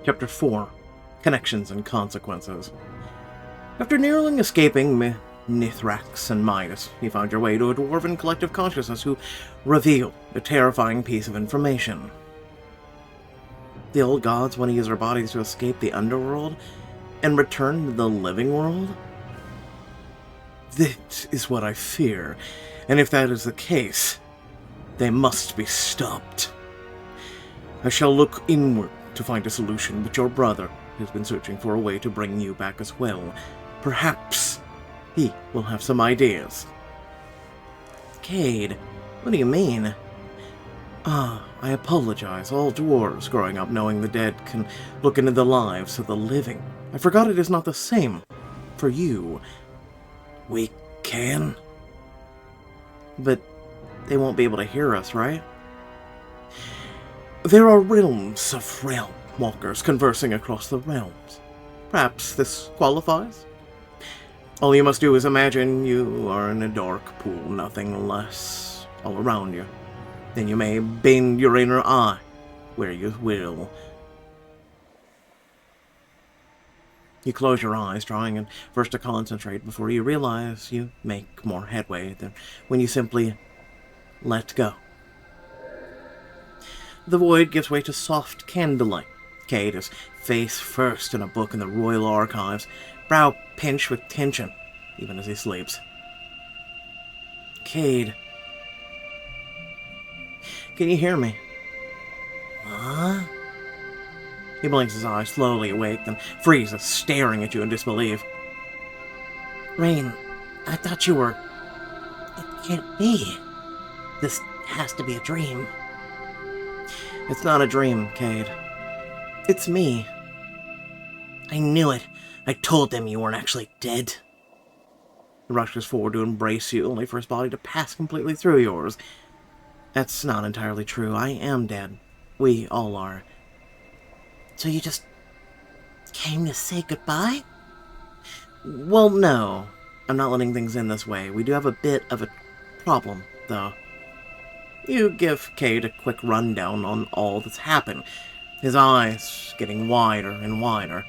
Chapter 4. Connections and Consequences. After nearly escaping Mithrax and Midas, you found your way to a dwarven collective consciousness who revealed a terrifying piece of information. The old gods want to use our bodies to escape the underworld and return to the living world? That is what I fear, and if that is the case, they must be stopped. I shall look inward to find a solution, but your brother has been searching for a way to bring you back as well. Perhaps he will have some ideas. Cade, what do you mean? I apologize. All dwarves growing up knowing the dead can look into the lives of the living. I forgot it is not the same for you. We can? But they won't be able to hear us, right? There are realms of realm walkers conversing across the realms. Perhaps this qualifies? All you must do is imagine you are in a dark pool, nothing less, all around you. Then you may bend your inner eye where you will. You close your eyes, trying at first to concentrate before you realize you make more headway than when you simply let go. The void gives way to soft candlelight. Cade is face first in a book in the Royal Archives, brow pinched with tension, even as he sleeps. Cade, can you hear me? Huh? He blinks his eyes, slowly awake, then freezes, staring at you in disbelief. Rain, I thought you were... It can't be. This has to be a dream. It's not a dream, Cade. It's me. I knew it. I told them you weren't actually dead. He rushes forward to embrace you, only for his body to pass completely through yours. That's not entirely true. I am dead. We all are. So you just came to say goodbye? Well, no. I'm not letting things in this way. We do have a bit of a problem, though. You give Cade a quick rundown on all that's happened, his eyes getting wider and wider.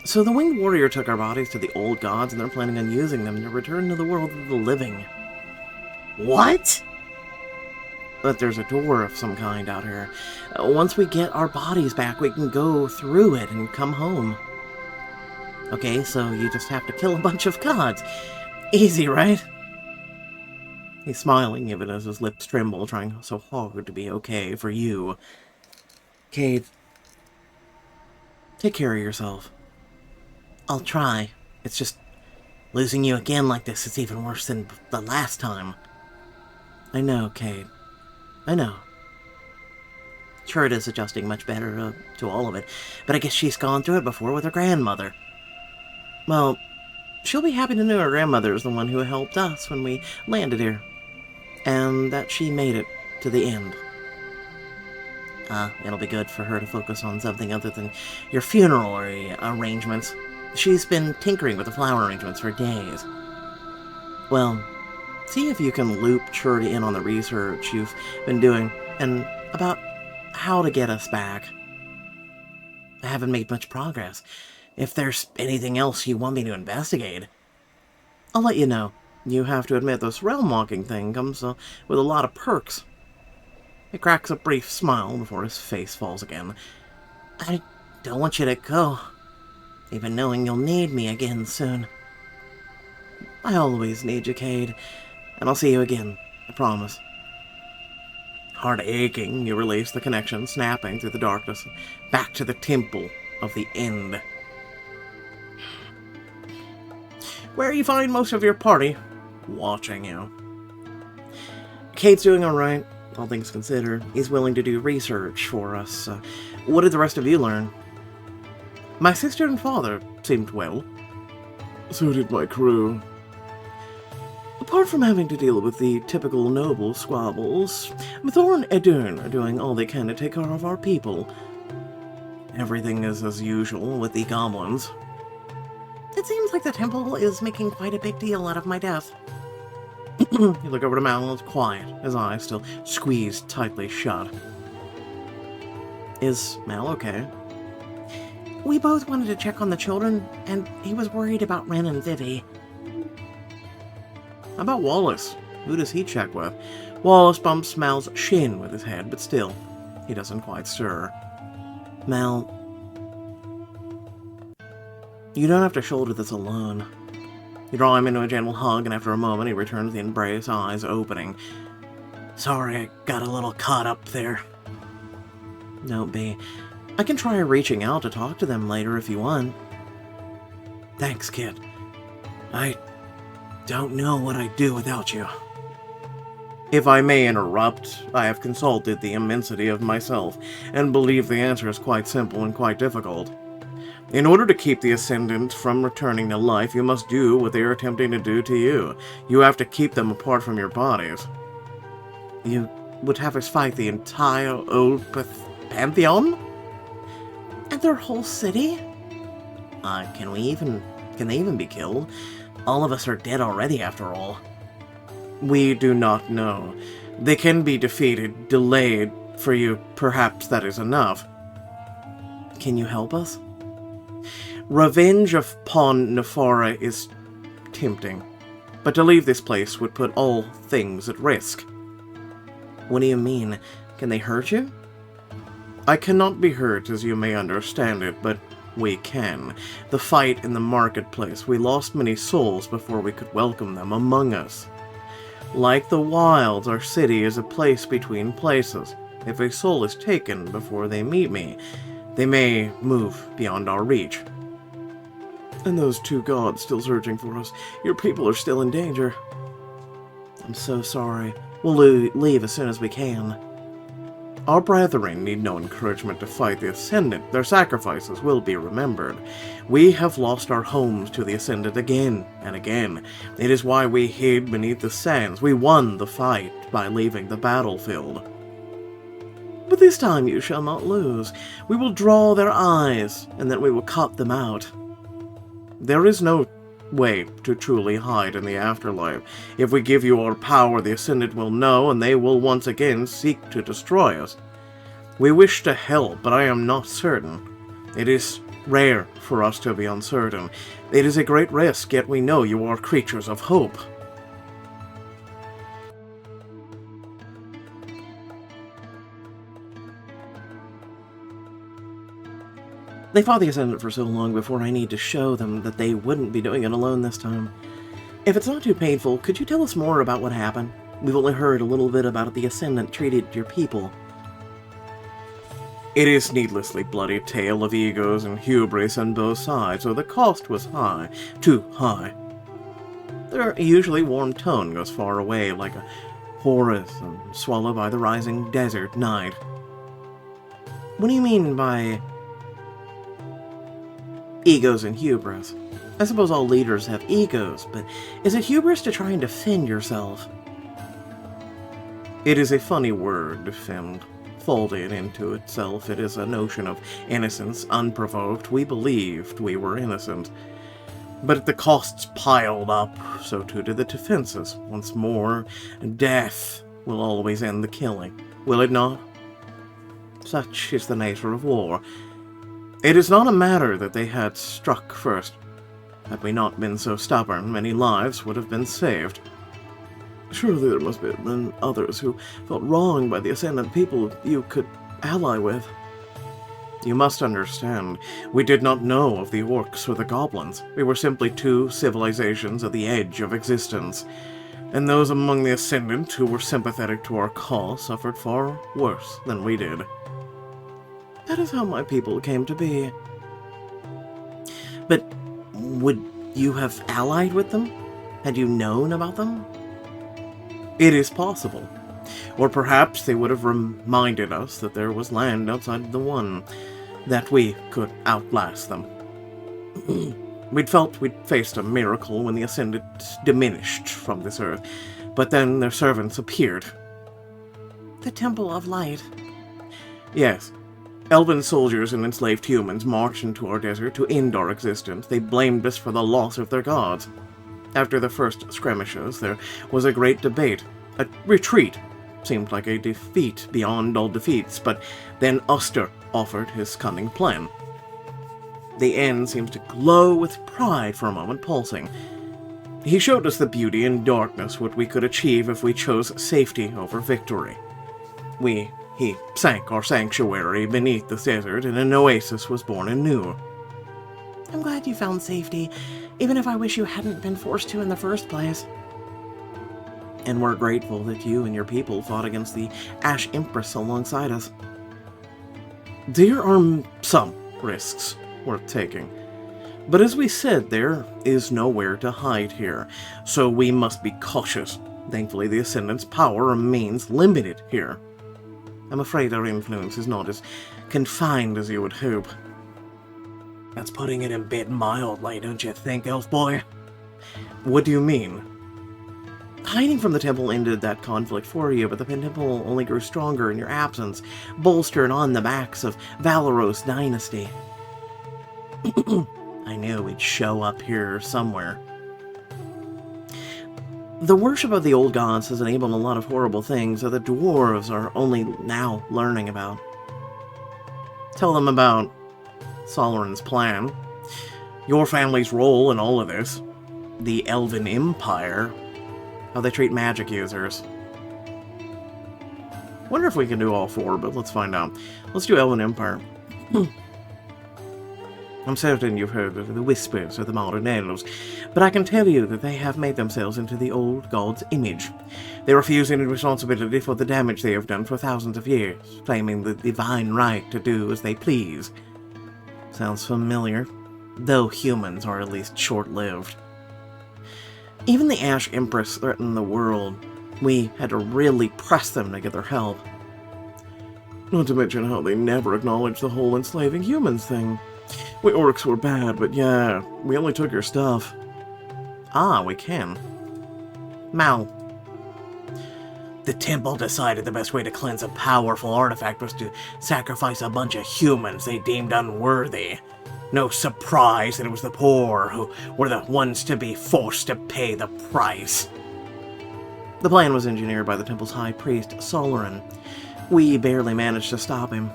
So the Winged Warrior took our bodies to the old gods, and they're planning on using them to return to the world of the living. What? But there's a door of some kind out here. Once we get our bodies back, we can go through it and come home. Okay, so you just have to kill a bunch of gods. Easy, right? He's smiling, even as his lips tremble, trying so hard to be okay for you. Cade, take care of yourself. I'll try. It's just losing you again like this is even worse than the last time. I know, Cade. I know. Sure, it is adjusting much better to all of it, but I guess she's gone through it before with her grandmother. Well, she'll be happy to know her grandmother is the one who helped us when we landed here, and that she made it to the end. It'll be good for her to focus on something other than your funeral arrangements. She's been tinkering with the flower arrangements for days. Well, see if you can loop Churd in on the research you've been doing, and about how to get us back. I haven't made much progress. If there's anything else you want me to investigate, I'll let you know. You have to admit, this realm-walking thing comes with a lot of perks. He cracks a brief smile before his face falls again. I don't want you to go, even knowing you'll need me again soon. I always need you, Cade, and I'll see you again, I promise. Heart aching, you release the connection, snapping through the darkness, back to the temple of the end. Where you find most of your party watching you. Cade's doing alright, all things considered. He's willing to do research for us. What did the rest of you learn? My sister and father seemed well. So did my crew. Apart from having to deal with the typical noble squabbles, Thor and Edurn are doing all they can to take care of our people. Everything is as usual with the goblins. It seems like the temple is making quite a big deal out of my death. You look over to Mal, it's quiet, his eyes still squeezed tightly shut. Is Mal okay? We both wanted to check on the children, and he was worried about Ren and Vivi. How about Wallace? Who does he check with? Wallace bumps Mal's shin with his head, but still, he doesn't quite stir. Mal, you don't have to shoulder this alone. You draw him into a gentle hug, and after a moment he returns the embrace, eyes opening. Sorry, I got a little caught up there. Don't be. I can try reaching out to talk to them later if you want. Thanks, kid. I don't know what I'd do without you. If I may interrupt, I have consulted the immensity of myself, and believe the answer is quite simple and quite difficult. In order to keep the Ascendant from returning to life, you must do what they are attempting to do to you. You have to keep them apart from your bodies. You would have us fight the entire old Pantheon? And their whole city? Can they even be killed? All of us are dead already, after all. We do not know. They can be defeated, delayed. For you, perhaps that is enough. Can you help us? Revenge upon Nephara is tempting, but to leave this place would put all things at risk. What do you mean? Can they hurt you? I cannot be hurt, as you may understand it, but we can. The fight in the marketplace, we lost many souls before we could welcome them among us. Like the wilds, our city is a place between places. If a soul is taken before they meet me, they may move beyond our reach. And those two gods still searching for us. Your people are still in danger. I'm so sorry. We'll leave as soon as we can. Our brethren need no encouragement to fight the Ascendant. Their sacrifices will be remembered. We have lost our homes to the Ascendant again and again. It is why we hid beneath the sands. We won the fight by leaving the battlefield. But this time you shall not lose. We will draw their eyes, and then we will cut them out. There is no way to truly hide in the afterlife. If we give you our power, the Ascendant will know, and they will once again seek to destroy us. We wish to help, but I am not certain. It is rare for us to be uncertain. It is a great risk, yet we know you are creatures of hope. They fought the Ascendant for so long before I need to show them that they wouldn't be doing it alone this time. If it's not too painful, could you tell us more about what happened? We've only heard a little bit about the Ascendant treated your people. It is needlessly bloody tale of egos and hubris on both sides, so the cost was high, too high. Their usually warm tone goes far away, like a Horus and swallowed by the rising desert night. What do you mean by egos and hubris? I suppose all leaders have egos, but is it hubris to try and defend yourself? It is a funny word, defend. Folded into itself, it is a notion of innocence, unprovoked. We believed we were innocent. But the costs piled up, so too did the defenses. Once more, death will always end the killing, will it not? Such is the nature of war. It is not a matter that they had struck first. Had we not been so stubborn, many lives would have been saved. Surely there must have been others who felt wronged by the Ascendant people you could ally with. You must understand, we did not know of the orcs or the goblins. We were simply two civilizations at the edge of existence. And those among the Ascendant who were sympathetic to our cause suffered far worse than we did. That is how my people came to be. But would you have allied with them? Had you known about them? It is possible. Or perhaps they would have reminded us that there was land outside the one, that we could outlast them. We'd felt we'd faced a miracle when the Ascendant diminished from this earth, but then their servants appeared. The Temple of Light. Yes. Elven soldiers and enslaved humans marched into our desert to end our existence. They blamed us for the loss of their gods. After the first skirmishes, there was a great debate. A retreat seemed like a defeat beyond all defeats, but then Uster offered his cunning plan. The end seems to glow with pride for a moment, pulsing. He showed us the beauty in darkness, what we could achieve if we chose safety over victory. He sank our sanctuary beneath the desert, and an oasis was born anew. I'm glad you found safety, even if I wish you hadn't been forced to in the first place. And we're grateful that you and your people fought against the Ash Empress alongside us. There are some risks worth taking, but as we said, there is nowhere to hide here, so we must be cautious. Thankfully, the Ascendant's power remains limited here. I'm afraid our influence is not as confined as you would hope. That's putting it a bit mildly, don't you think, elf boy? What do you mean? Hiding from the temple ended that conflict for you, but the temple only grew stronger in your absence, bolstered on the backs of Valoros dynasty. I knew we'd show up here somewhere. The worship of the old gods has enabled a lot of horrible things that the dwarves are only now learning about. Tell them about Soleran's plan, your family's role in all of this, the Elven Empire, how they treat magic users. Wonder if we can do all four, but let's find out. Let's do Elven Empire. I'm certain you've heard of the whispers of the modern elves, but I can tell you that they have made themselves into the old god's image. They refuse any responsibility for the damage they have done for thousands of years, claiming the divine right to do as they please. Sounds familiar, though humans are at least short-lived. Even the Ash Empress threatened the world. We had to really press them to get their help. Not to mention how they never acknowledged the whole enslaving humans thing. We orcs were bad, but yeah, we only took your stuff. Ah, we can. Mal. The temple decided the best way to cleanse a powerful artifact was to sacrifice a bunch of humans they deemed unworthy. No surprise that it was the poor who were the ones to be forced to pay the price. The plan was engineered by the temple's high priest, Soleran. We barely managed to stop him.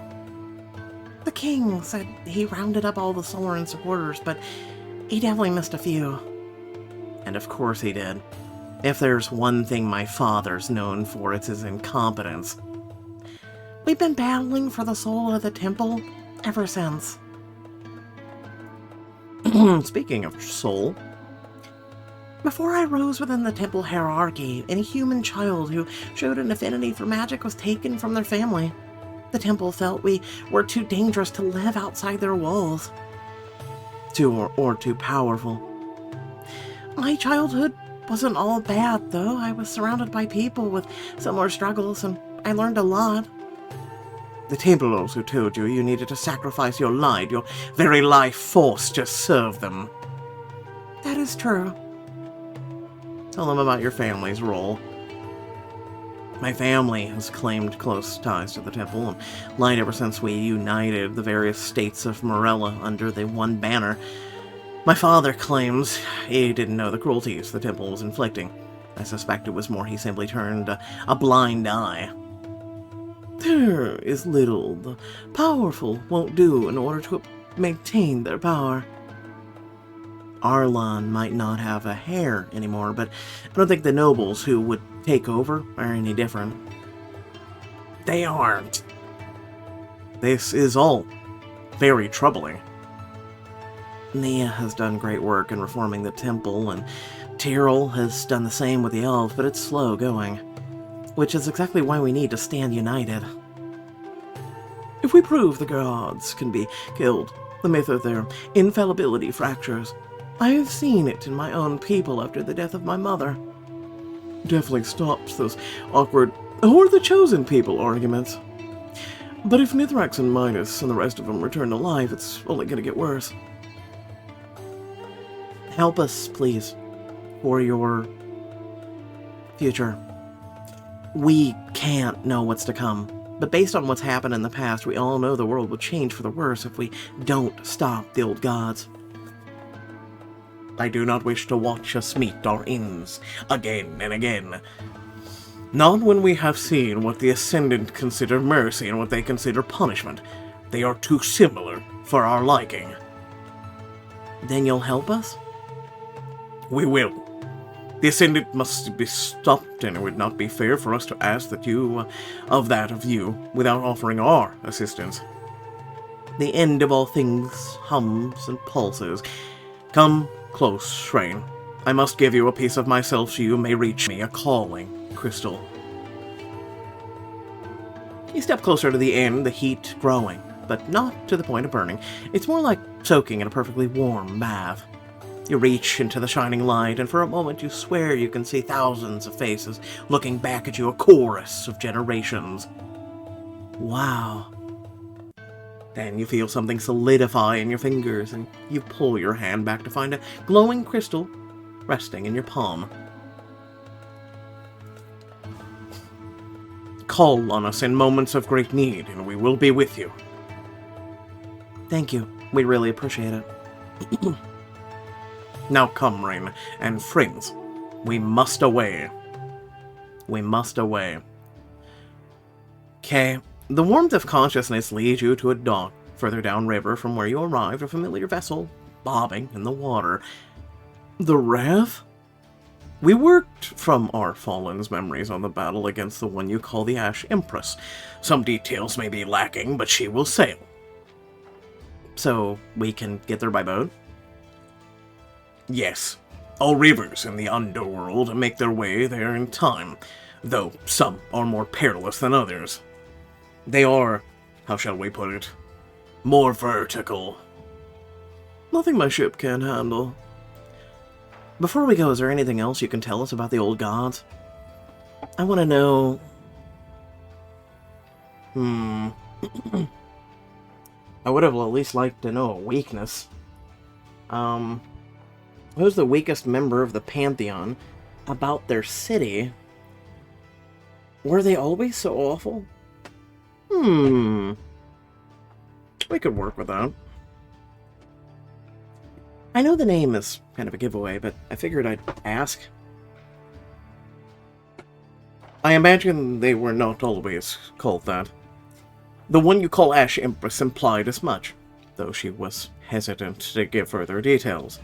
The king said he rounded up all the Soleran supporters, but he definitely missed a few. And of course he did. If there's one thing my father's known for, it's his incompetence. We've been battling for the soul of the temple ever since. Speaking of soul, before I rose within the temple hierarchy, any human child who showed an affinity for magic was taken from their family. The temple felt we were too dangerous to live outside their walls. Or too powerful. My childhood wasn't all bad, though. I was surrounded by people with similar struggles, and I learned a lot. The temple also told you you needed to sacrifice your life, your very life force, to serve them. That is true. Tell them about your family's role. My family has claimed close ties to the temple and lied ever since we united the various states of Morella under the one banner. My father claims he didn't know the cruelties the temple was inflicting. I suspect it was more he simply turned a blind eye. There is little the powerful won't do in order to maintain their power. Arlan might not have a hair anymore, but I don't think the nobles who would take over are any different. They aren't. This is all very troubling. Nia has done great work in reforming the temple, and Tyrell has done the same with the elves, but it's slow going. Which is exactly why we need to stand united. If we prove the gods can be killed, the myth of their infallibility fractures. I have seen it in my own people after the death of my mother. Definitely stops those awkward, who are the chosen people arguments. But if Nithrax and Midas and the rest of them return to life, it's only going to get worse. Help us, please, for your future. We can't know what's to come, but based on what's happened in the past, we all know the world will change for the worse if we don't stop the old gods. I do not wish to watch us meet our ends again and again. Not when we have seen what the Ascendant consider mercy and what they consider punishment. They are too similar for our liking. Then you'll help us? We will. The ascendant must be stopped, and it would not be fair for us to ask of you without offering our assistance. The end of all things hums and pulses. Come close, Shrain. I must give you a piece of myself so you may reach me, a calling crystal. You step closer to the end, the heat growing, but not to the point of burning. It's more like soaking in a perfectly warm bath. You reach into the shining light, and for a moment you swear you can see thousands of faces looking back at you, a chorus of generations. Wow. Then you feel something solidify in your fingers, and you pull your hand back to find a glowing crystal resting in your palm. Call on us in moments of great need, and we will be with you. Thank you. We really appreciate it. Now come, Rain, and friends, we must away. We must away. Okay, the warmth of consciousness leads you to a dock further downriver from where you arrived, a familiar vessel bobbing in the water. The wraith? We worked from our fallen's memories on the battle against the one you call the Ash Empress. Some details may be lacking, but she will sail. So we can get there by boat? Yes, all rivers in the underworld make their way there in time, though some are more perilous than others. They are, how shall we put it, more vertical. Nothing my ship can't handle. Before we go, is there anything else you can tell us about the old gods? I want to know... I would have at least liked to know a weakness. Who's the weakest member of the Pantheon? About their city? Were they always so awful? We could work with that. I know the name is kind of a giveaway, but I figured I'd ask. I imagine they were not always called that. The one you call Ash Empress implied as much, though she was hesitant to give further details.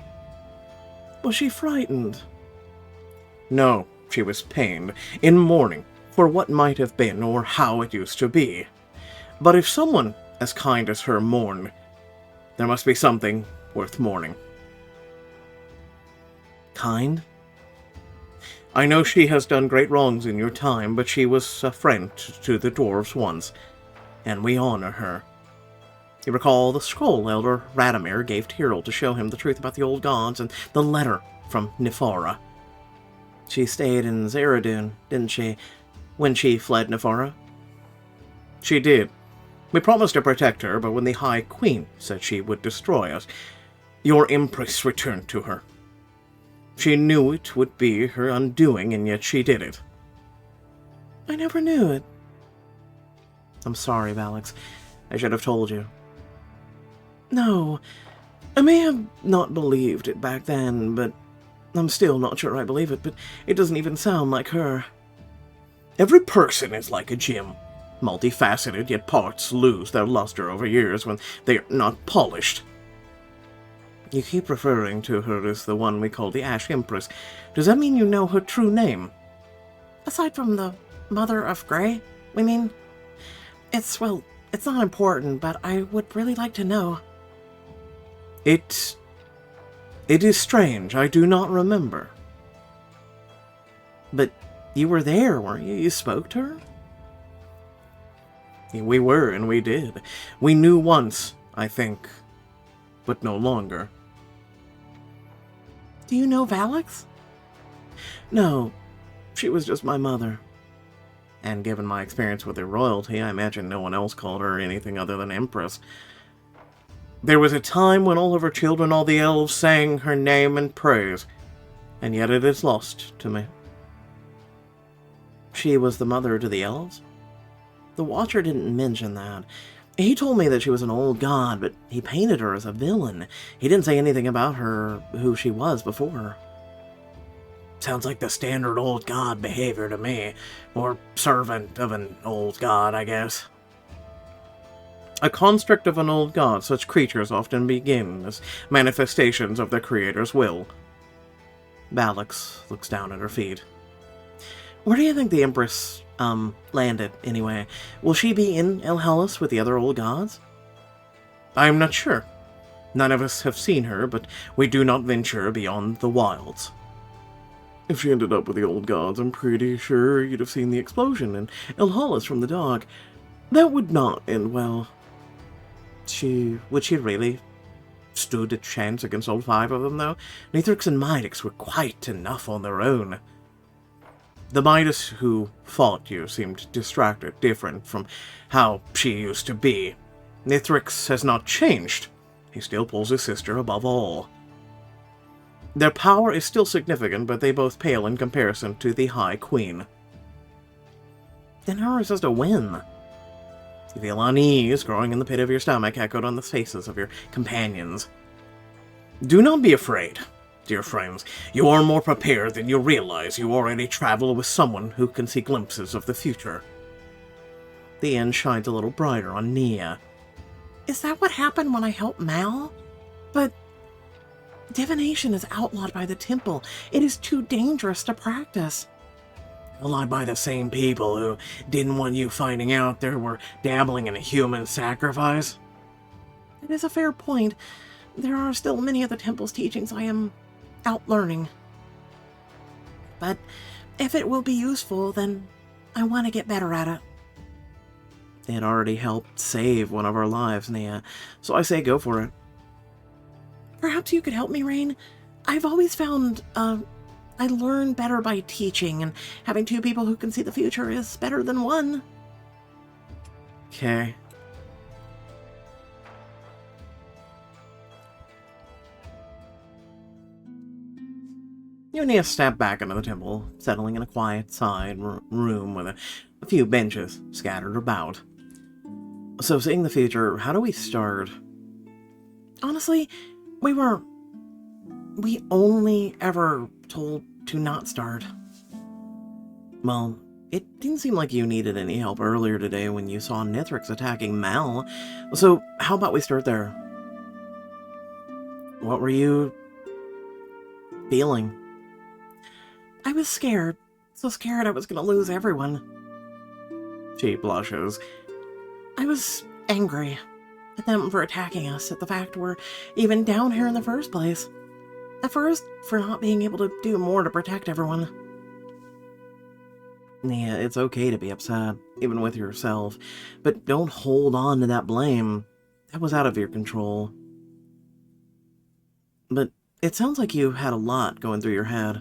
Was she frightened? No, she was pained, in mourning, for what might have been or how it used to be. But if someone as kind as her mourned, there must be something worth mourning. Kind? I know she has done great wrongs in your time, but she was a friend to the dwarves once, and we honor her. You recall the scroll Elder Radomir gave Tyrell to show him the truth about the old gods, and the letter from Nefara. She stayed in Zeradun, didn't she, when she fled Nefara? She did. We promised to protect her, but when the High Queen said she would destroy us, your Empress returned to her. She knew it would be her undoing, and yet she did it. I never knew it. I'm sorry, Valix. I should have told you. No, I may have not believed it back then, but I'm still not sure I believe it, but it doesn't even sound like her. Every person is like a gem, multifaceted, yet parts lose their luster over years when they are not polished. You keep referring to her as the one we call the Ash Empress. Does that mean you know her true name? Aside from the Mother of Grey, we mean? It's not important, but I would really like to know. It is strange. I do not remember. But you were there, weren't you? You spoke to her? We were, and we did. We knew once, I think, but no longer. Do you know Valix? No, she was just my mother. And given my experience with her royalty, I imagine no one else called her anything other than Empress. There was a time when all of her children, all the elves, sang her name and praise, and yet it is lost to me. She was the mother to the elves? The Watcher didn't mention that. He told me that she was an old god, but he painted her as a villain. He didn't say anything about her, who she was before. Sounds like the standard old god behavior to me. Or servant of an old god, I guess. A construct of an old god, such creatures often begin as manifestations of their creator's will. Balix looks down at her feet. Where do you think the Empress, landed, anyway? Will she be in Elhellis with the other old gods? I am not sure. None of us have seen her, but we do not venture beyond the wilds. If she ended up with the old gods, I'm pretty sure you'd have seen the explosion in Elhellis from the dock. That would not end well. Would she really stood a chance against all 5 of them, though? Nethrix and Midas were quite enough on their own. The Midas who fought you seemed distracted, different from how she used to be. Nethrix has not changed. He still pulls his sister above all. Their power is still significant, but they both pale in comparison to the High Queen. Then how is this a win? You feel unease growing in the pit of your stomach, echoed on the faces of your companions. Do not be afraid, dear friends. You are more prepared than you realize. You already travel with someone who can see glimpses of the future. The end shines a little brighter on Nia. Is that what happened when I helped Mal? But divination is outlawed by the temple. It is too dangerous to practice. Outlawed by the same people who didn't want you finding out they were dabbling in a human sacrifice? It is a fair point. There are still many of the temple's teachings I am outlearning. But if it will be useful, then I want to get better at it. It already helped save one of our lives, Nia, so I say go for it. Perhaps you could help me, Rain? I've always found, I learn better by teaching, and having 2 people who can see the future is better than 1. Okay. You and Nia step back into the temple, settling in a quiet side room with a few benches scattered about. So, seeing the future, how do we start? Honestly, we only ever told to not start. Well, it didn't seem like you needed any help earlier today when you saw Nethrix attacking Mal, so how about we start there? What were you feeling? I was scared. So scared I was going to lose everyone. She blushes. I was angry at them for attacking us, at the fact we're even down here in the first place. At first, for not being able to do more to protect everyone. Nia, it's okay to be upset, even with yourself, but don't hold on to that blame. That was out of your control. But it sounds like you had a lot going through your head.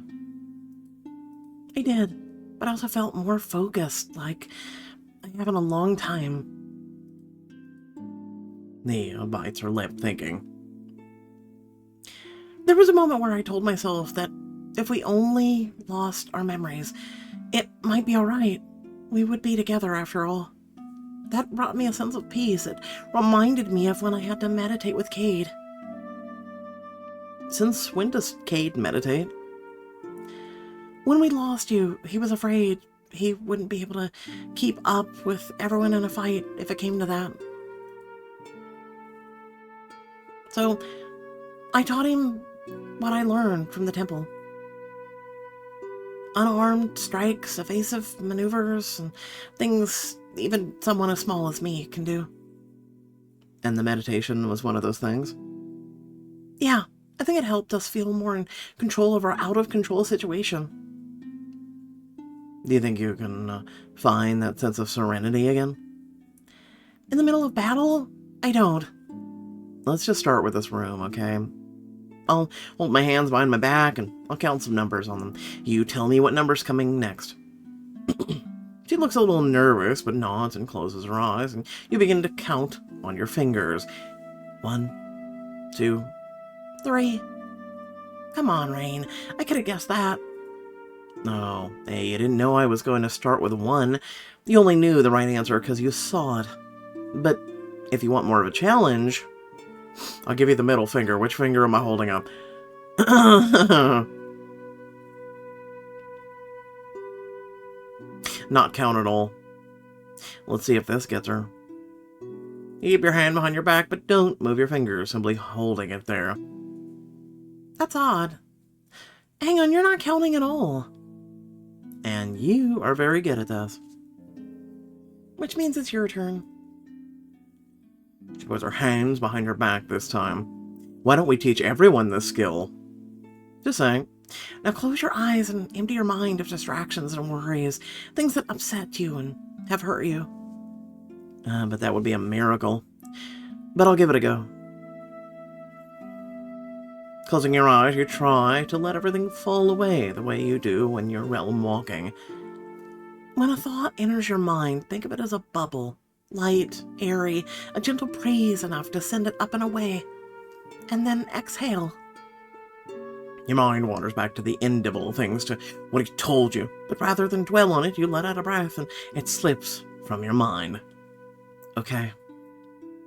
I did, but I also felt more focused, like I have in a long time. Nia bites her lip, thinking. There was a moment where I told myself that if we only lost our memories, it might be alright. We would be together after all. That brought me a sense of peace. It reminded me of when I had to meditate with Cade. Since when does Cade meditate? When we lost you, he was afraid he wouldn't be able to keep up with everyone in a fight if it came to that. So, I taught him what I learned from the temple. Unarmed strikes, evasive maneuvers, and things even someone as small as me can do. And the meditation was one of those things? Yeah, I think it helped us feel more in control of our out-of-control situation. Do you think you can find that sense of serenity again? In the middle of battle? I don't. Let's just start with this room, okay? I'll hold my hands behind my back and I'll count some numbers on them. You tell me what number's coming next. She looks a little nervous, but nods and closes her eyes, and you begin to count on your fingers. 1, 2, 3. Come on, Rain. I could have guessed that. Oh, hey, you didn't know I was going to start with 1. You only knew the right answer because you saw it. But if you want more of a challenge, I'll give you the middle finger. Which finger am I holding up? Not count at all. Let's see if this gets her. You keep your hand behind your back, but don't move your fingers, simply holding it there. That's odd. Hang on, you're not counting at all. And you are very good at this. Which means it's your turn. She puts her hands behind her back this time. Why don't we teach everyone this skill? Just saying. Now close your eyes and empty your mind of distractions and worries, things that upset you and have hurt you. But that would be a miracle. But I'll give it a go. Closing your eyes, you try to let everything fall away the way you do when you're realm walking. When a thought enters your mind, think of it as a bubble, light, airy, a gentle breeze enough to send it up and away. And then exhale. Your mind wanders back to the end of all things, to what he told you. But rather than dwell on it, you let out a breath and it slips from your mind. Okay.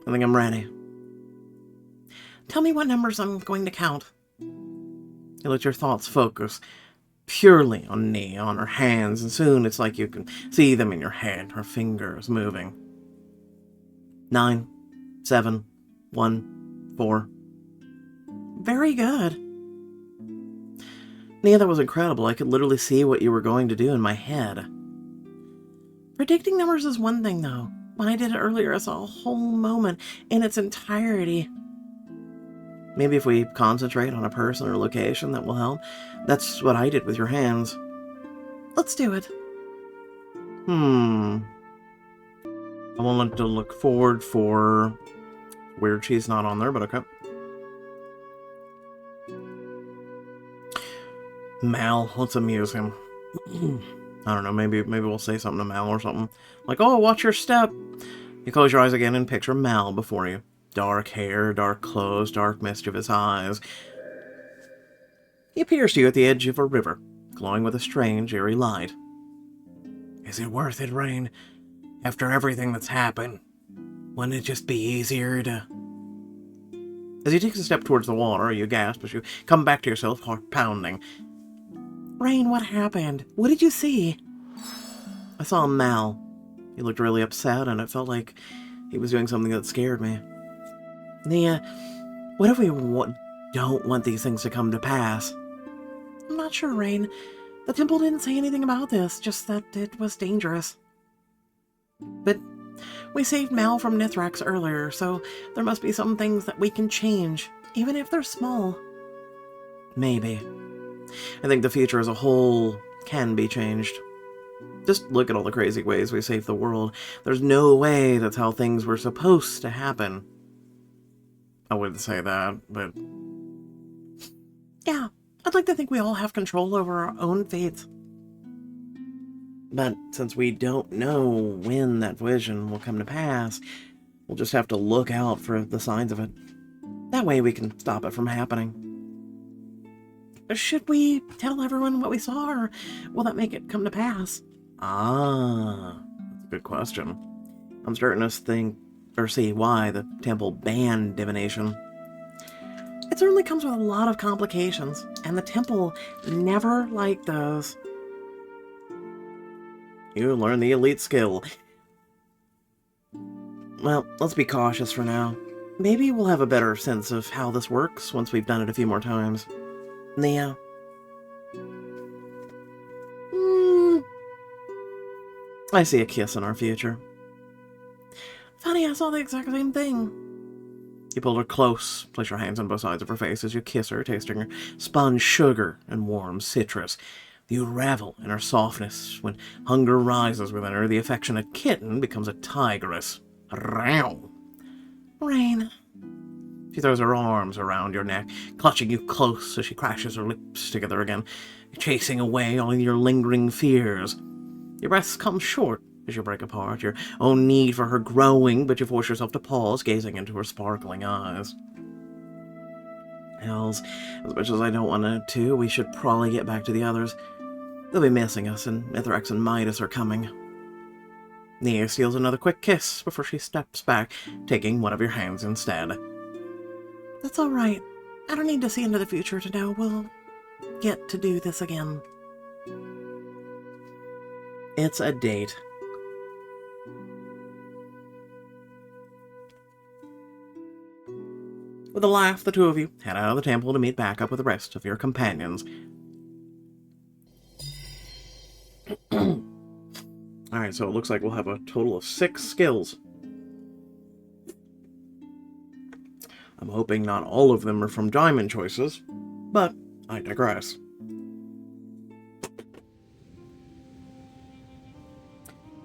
I think I'm ready. Tell me what numbers I'm going to count. You let your thoughts focus purely on Nia, on her hands, and soon it's like you can see them in your head, her fingers moving. 9, 7, 1, 4. Very good. Nia, that was incredible. I could literally see what you were going to do in my head. Predicting numbers is one thing, though. When I did it earlier, I saw a whole moment in its entirety. Maybe if we concentrate on a person or location, that will help. That's what I did with your hands. Let's do it. I wanted to look forward for... Weird she's not on there, but okay. Mal, let's amuse him. I don't know, maybe we'll say something to Mal or something. Like, oh, watch your step. You close your eyes again and picture Mal before you. Dark hair, dark clothes, dark mischievous eyes. He appears to you at the edge of a river, glowing with a strange, eerie light. Is it worth it, Rain? After everything that's happened, wouldn't it just be easier to... As he takes a step towards the water, you gasp as you come back to yourself, heart pounding. Rain, what happened? What did you see? I saw Mal. He looked really upset, and it felt like he was doing something that scared me. Nia, what if we don't want these things to come to pass? I'm not sure, Rain. The temple didn't say anything about this, just that it was dangerous. But we saved Mal from Nithrax earlier, so there must be some things that we can change, even if they're small. Maybe. I think the future as a whole can be changed. Just look at all the crazy ways we saved the world. There's no way that's how things were supposed to happen. I wouldn't say that, but... Yeah, I'd like to think we all have control over our own fates. But since we don't know when that vision will come to pass, we'll just have to look out for the signs of it. That way we can stop it from happening. Should we tell everyone what we saw, or will that make it come to pass? Ah, that's a good question. I'm starting to think, or see why the temple banned divination. It certainly comes with a lot of complications, and the temple never liked those. You learn the elite skill. Well, let's be cautious for now. Maybe we'll have a better sense of how this works once we've done it a few more times. Nia. I see a kiss in our future. Funny, I saw the exact same thing. You pull her close, place your hands on both sides of her face as you kiss her, tasting her spun sugar and warm citrus. You revel in her softness. When hunger rises within her, the affectionate kitten becomes a tigress. Row. Rain. She throws her arms around your neck, clutching you close as she crashes her lips together again, chasing away all your lingering fears. Your breaths come short as you break apart, your own need for her growing, but you force yourself to pause, gazing into her sparkling eyes. Hells, as much as I don't want to, we should probably get back to the others. They'll be missing us, and Mithrax and Midas are coming. Nia steals another quick kiss before she steps back, taking one of your hands instead. That's all right. I don't need to see into the future to know we'll get to do this again. It's a date. With a laugh, the two of you head out of the temple to meet back up with the rest of your companions. Alright, so it looks like we'll have a total of 6 skills. I'm hoping not all of them are from diamond choices, but I digress.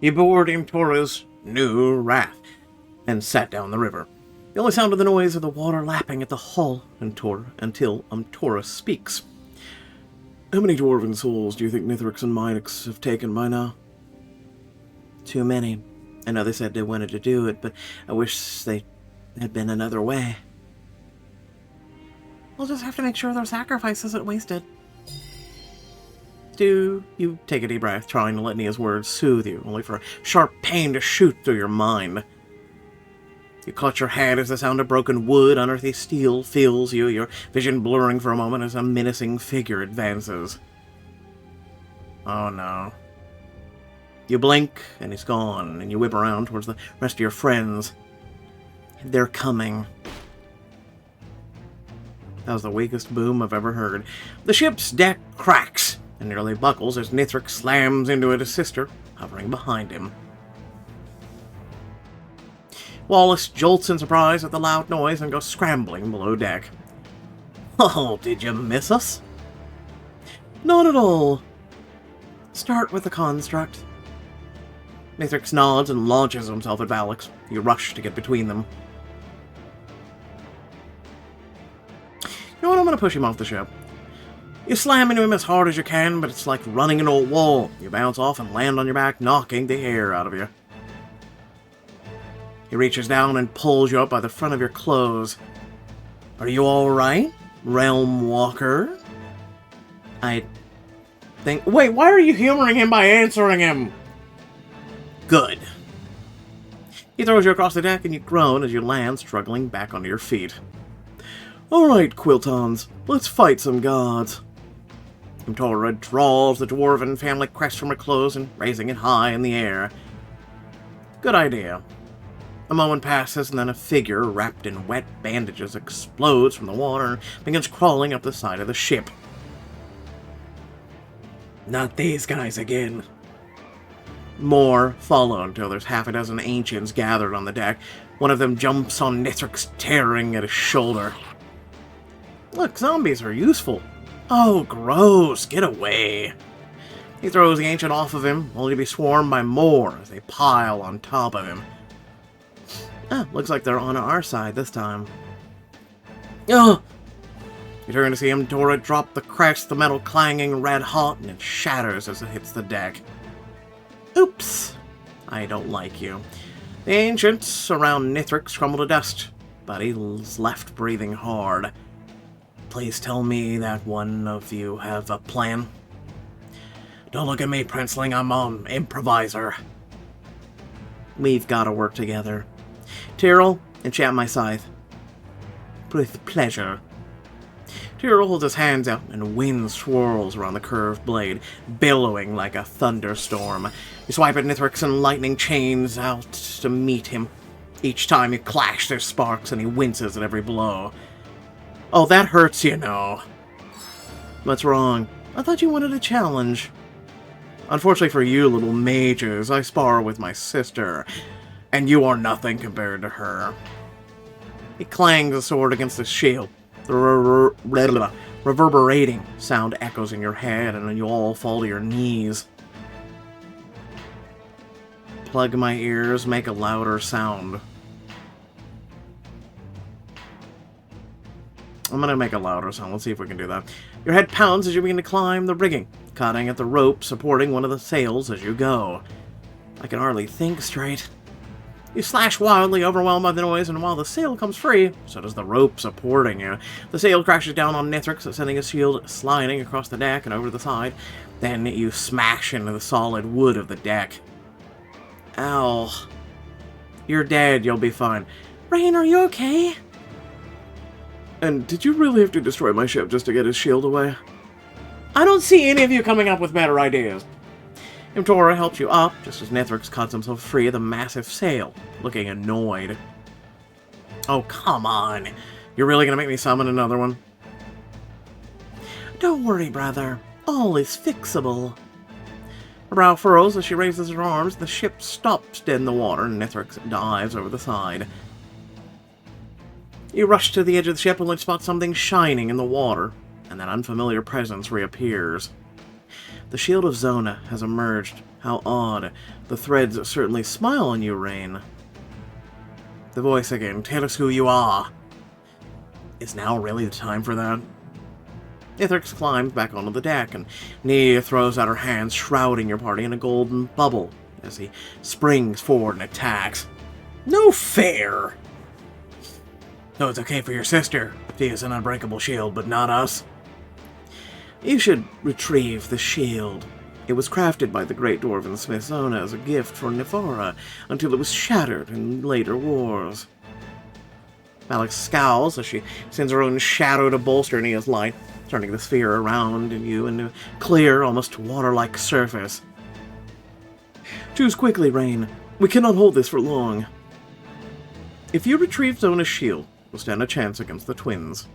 You board Imtora's new wraith and sat down the river. The only sound of the noise of the water lapping at the hull until Imtora speaks. How many dwarven souls do you think Nithrix and Minix have taken by now? Too many. I know they said they wanted to do it, but I wish they had been another way. We'll just have to make sure their sacrifice isn't wasted. Do you take a deep breath, trying to let Nia's words soothe you, only for a sharp pain to shoot through your mind. You clutch your head as the sound of broken wood, unearthly steel fills you, your vision blurring for a moment as a menacing figure advances. Oh no. You blink, and he's gone, and you whip around towards the rest of your friends. They're coming. That was the weakest boom I've ever heard. The ship's deck cracks and nearly buckles as Nithrix slams into it, his sister hovering behind him. Wallace jolts in surprise at the loud noise and goes scrambling below deck. Oh, did you miss us? Not at all. Start with the construct. Nithrix nods and launches himself at Valix. You rush to get between them. You know what? I'm going to push him off the ship. You slam into him as hard as you can, but it's like running into a wall. You bounce off and land on your back, knocking the air out of you. He reaches down and pulls you up by the front of your clothes. Are you alright, Realm Walker? I think... Wait, why are you humoring him by answering him? Good. He throws you across the deck and you groan as you land, struggling back onto your feet. Alright, Quiltons, let's fight some gods. Imtora draws the dwarven family crest from her clothes and raising it high in the air. Good idea. A moment passes, and then a figure wrapped in wet bandages explodes from the water and begins crawling up the side of the ship. Not these guys again. More follow until there's half a dozen ancients gathered on the deck. One of them jumps on Nithrix, tearing at his shoulder. Look, zombies are useful. Oh, gross. Get away. He throws the ancient off of him, only to be swarmed by more as they pile on top of him. Ah, looks like they're on our side this time. Ugh! You turn to see Imtora drop the crest, the metal clanging red hot, and it shatters as it hits the deck. Oops! I don't like you. The ancients around Nithrix crumble to dust, but he's left breathing hard. Please tell me that one of you have a plan. Don't look at me, Princeling. I'm an improviser. We've got to work together. Tyrrell, enchant my scythe. With pleasure. Tyrrell holds his hands out, and wind swirls around the curved blade, billowing like a thunderstorm. You swipe at Nithrix, and lightning chains out to meet him. Each time you clash, there's sparks, and he winces at every blow. Oh, that hurts, you know. What's wrong? I thought you wanted a challenge. Unfortunately for you, little mages, I spar with my sister, and you are nothing compared to her. He clangs the sword against the shield. The reverberating sound echoes in your head, and you all fall to your knees. Plug my ears, make a louder sound. I'm gonna make a louder sound. Let's see if we can do that. Your head pounds as you begin to climb the rigging, cutting at the rope supporting one of the sails as you go. I can hardly think straight. You slash wildly, overwhelmed by the noise, and while the sail comes free, so does the rope supporting you. The sail crashes down on Nithrix, sending his shield sliding across the deck and over the side. Then you smash into the solid wood of the deck. Ow. You're dead, you'll be fine. Rain, are you okay? And did you really have to destroy my ship just to get his shield away? I don't see any of you coming up with better ideas. Imtora helps you up, just as Nithrix cuts himself free of the massive sail, looking annoyed. Oh, come on. You're really gonna make me summon another one? Don't worry, brother. All is fixable. Her brow furrows as she raises her arms. The ship stops dead in the water, and Nithrix dives over the side. You rush to the edge of the ship only to spot something shining in the water, and that unfamiliar presence reappears. The shield of Zona has emerged. How odd. The threads certainly smile on you, Rain. The voice again. Tell us who you are. Is now really the time for that? Ithrix climbs back onto the deck, and Nia throws out her hands, shrouding your party in a golden bubble as he springs forward and attacks. No fair! No, it's okay for your sister. She has an unbreakable shield, but not us. You should retrieve the shield. It was crafted by the great dwarven smith Zona as a gift for Nefara until it was shattered in later wars. Alex scowls as she sends her own shadow to bolster Nia's light, turning the sphere around you into a clear, almost water-like surface. Choose quickly, Rain. We cannot hold this for long. If you retrieve Zona's shield, you'll stand a chance against the twins.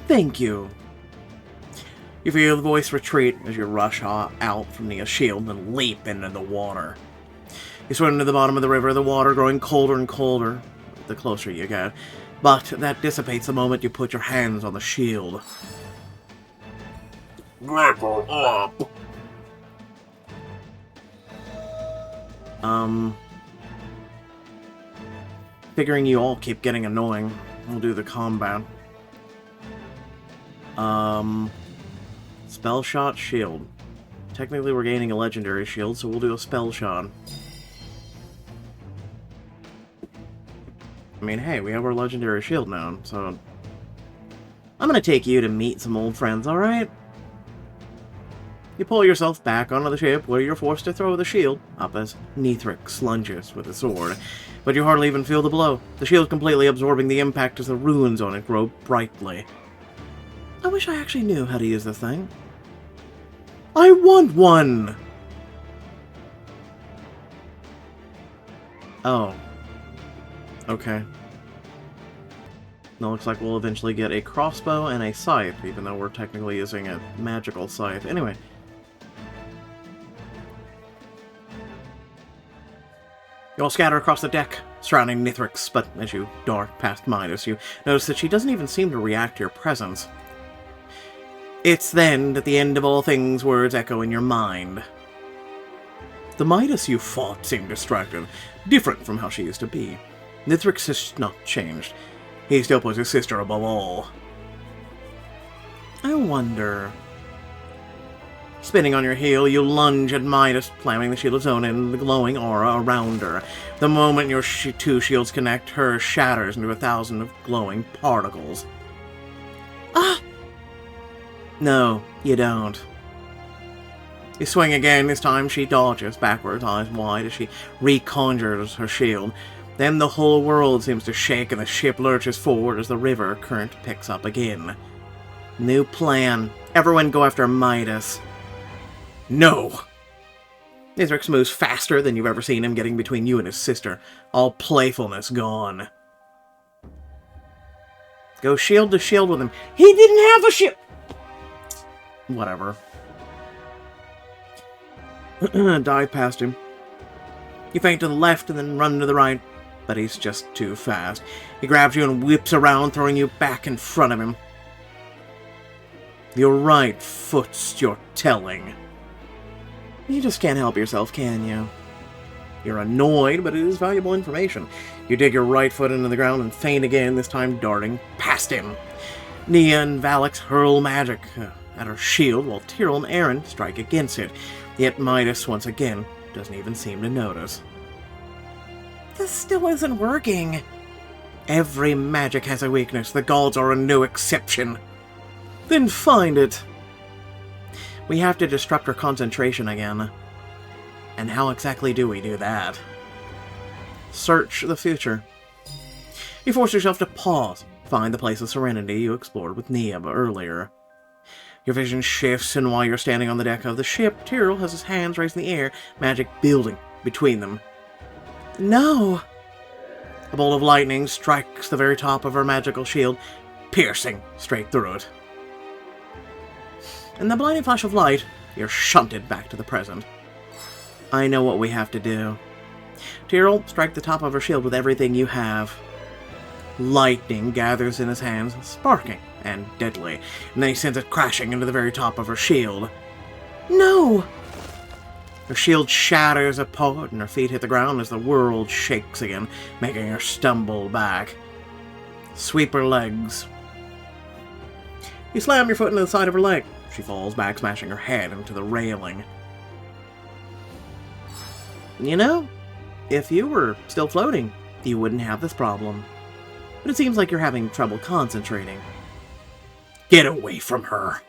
Thank you. You feel the voice retreat as you rush out from Nia's shield and leap into the water. You swim to the bottom of the river, the water growing colder and colder the closer you get, but that dissipates the moment you put your hands on the shield. Level up! Figuring you all keep getting annoying, we'll do the combat. Spell shot, shield. Technically we're gaining a legendary shield, so we'll do a spell shot. I mean, hey, we have our legendary shield now, so... I'm gonna take you to meet some old friends, alright? You pull yourself back onto the ship, where you're forced to throw the shield up as Nithrix lunges with a sword. But you hardly even feel the blow, the shield completely absorbing the impact as the runes on it grow brightly. I wish I actually knew how to use this thing. I want one! Oh. Okay. Now looks like we'll eventually get a crossbow and a scythe, even though we're technically using a magical scythe. Anyway. You all scatter across the deck, surrounding Nithrix, but as you dart past Midas, you notice that she doesn't even seem to react to your presence. It's then that the end of all things words echo in your mind. The Midas you fought seemed distracted, different from how she used to be. Nithrix has not changed. He still puts his sister above all. I wonder... Spinning on your heel, you lunge at Midas, slamming the shield of Zona in the glowing aura around her. The moment your two shields connect, hers shatters into 1,000 of glowing particles. Ah! No, you don't. You swing again. This time she dodges backwards, eyes wide, as she reconjures her shield. Then the whole world seems to shake and the ship lurches forward as the river current picks up again. New plan. Everyone go after Midas. No! Nithrix moves faster than you've ever seen him, getting between you and his sister. All playfulness gone. Go shield to shield with him. He didn't have a shield! Whatever. Dive past him. You feint to the left and then run to the right, but he's just too fast. He grabs you and whips around, throwing you back in front of him. Your right foot's your telling. You just can't help yourself, can you? You're annoyed, but it is valuable information. You dig your right foot into the ground and feint again, this time darting past him. Nia and Valix hurl magic at her shield, while Tyrell and Aaron strike against it. Yet Midas, once again, doesn't even seem to notice. This still isn't working. Every magic has a weakness. The gods are no exception. Then find it. We have to disrupt her concentration again. And how exactly do we do that? Search the future. You force yourself to pause. Find the place of serenity you explored with Nia earlier. Your vision shifts, and while you're standing on the deck of the ship, Tyrrell has his hands raised in the air, magic building between them. No! A bolt of lightning strikes the very top of her magical shield, piercing straight through it. In the blinding flash of light, you're shunted back to the present. I know what we have to do. Tyrrell, strike the top of her shield with everything you have. Lightning gathers in his hands, sparking and deadly, and then he sends it crashing into the very top of her shield. No! Her shield shatters apart, and her feet hit the ground as the world shakes again, making her stumble back. Sweep her legs. You slam your foot into the side of her leg. She falls back, smashing her head into the railing. You know, if you were still floating, you wouldn't have this problem. But it seems like you're having trouble concentrating. Get away from her!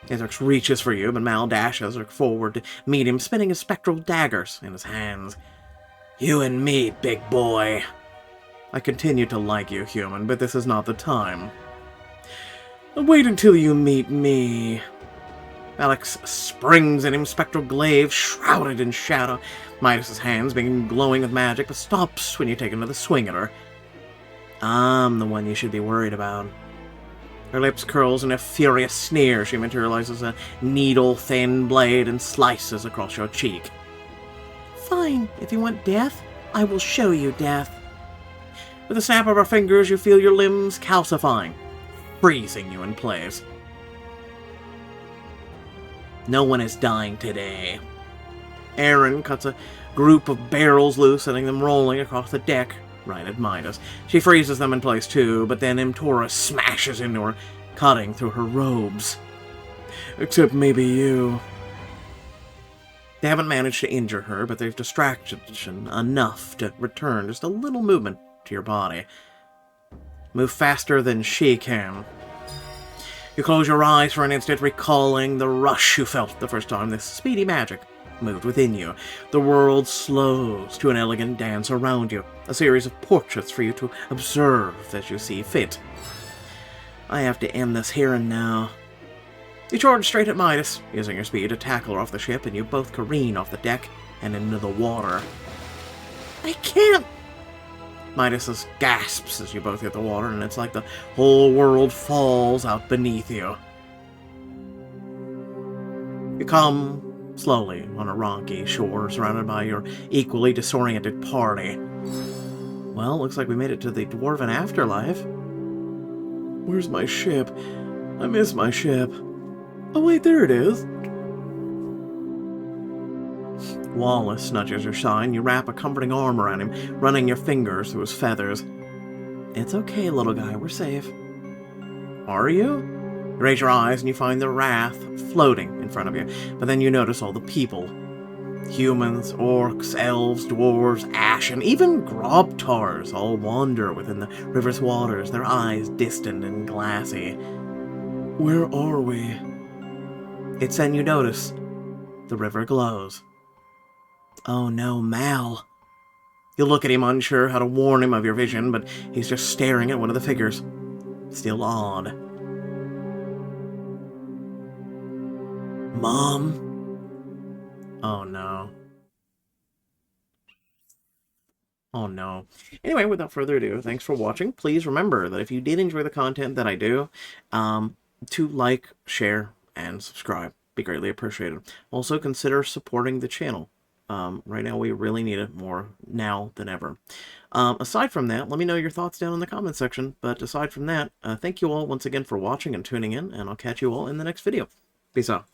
Ezrex reaches for you, but Mal dashes forward to meet him, spinning his spectral daggers in his hands. You and me, big boy. I continue to like you, human, but this is not the time. Wait until you meet me. Alex springs at him, spectral glaive shrouded in shadow. Midas's hands begin glowing with magic, but stops when you take another swing at her. I'm the one you should be worried about. Her lips curls in a furious sneer. She materializes a needle-thin blade and slices across your cheek. Fine, if you want death, I will show you death. With a snap of her fingers, you feel your limbs calcifying, freezing you in place. No one is dying today. Aaron cuts a group of barrels loose, setting them rolling across the deck right at Midas. She freezes them in place too, but then Imtora smashes into her, cutting through her robes. Except maybe you. They haven't managed to injure her, but they've distracted enough to return just a little movement to your body. Move faster than she can. You close your eyes for an instant, recalling the rush you felt the first time this speedy magic moved within you. The world slows to an elegant dance around you, a series of portraits for you to observe as you see fit. I have to end this here and now. You charge straight at Midas, using your speed to tackle her off the ship, and you both careen off the deck and into the water. I can't! Midas gasps as you both hit the water, and it's like the whole world falls out beneath you. You come slowly on a rocky shore, surrounded by your equally disoriented party. Well, looks like we made it to the dwarven afterlife. Where's my ship? I miss my ship. Oh wait, there it is. Wallace nudges your shine. You wrap a comforting arm around him, running your fingers through his feathers. It's okay, little guy, we're safe. Are you? You raise your eyes and you find the wraith floating in front of you, but then you notice all the people. Humans, orcs, elves, dwarves, ashen, even grobtars all wander within the river's waters, their eyes distant and glassy. Where are we? It's then you notice the river glows. Oh no, Mal. You look at him, unsure how to warn him of your vision, but he's just staring at one of the figures, still awed. Mom? Oh no. Oh no. Anyway, without further ado, thanks for watching. Please remember that if you did enjoy the content that I do, to like, share, and subscribe. Be greatly appreciated. Also, consider supporting the channel. Right now, we really need it more now than ever. Aside from that, let me know your thoughts down in the comment section. But aside from that, thank you all once again for watching and tuning in, and I'll catch you all in the next video. Peace out.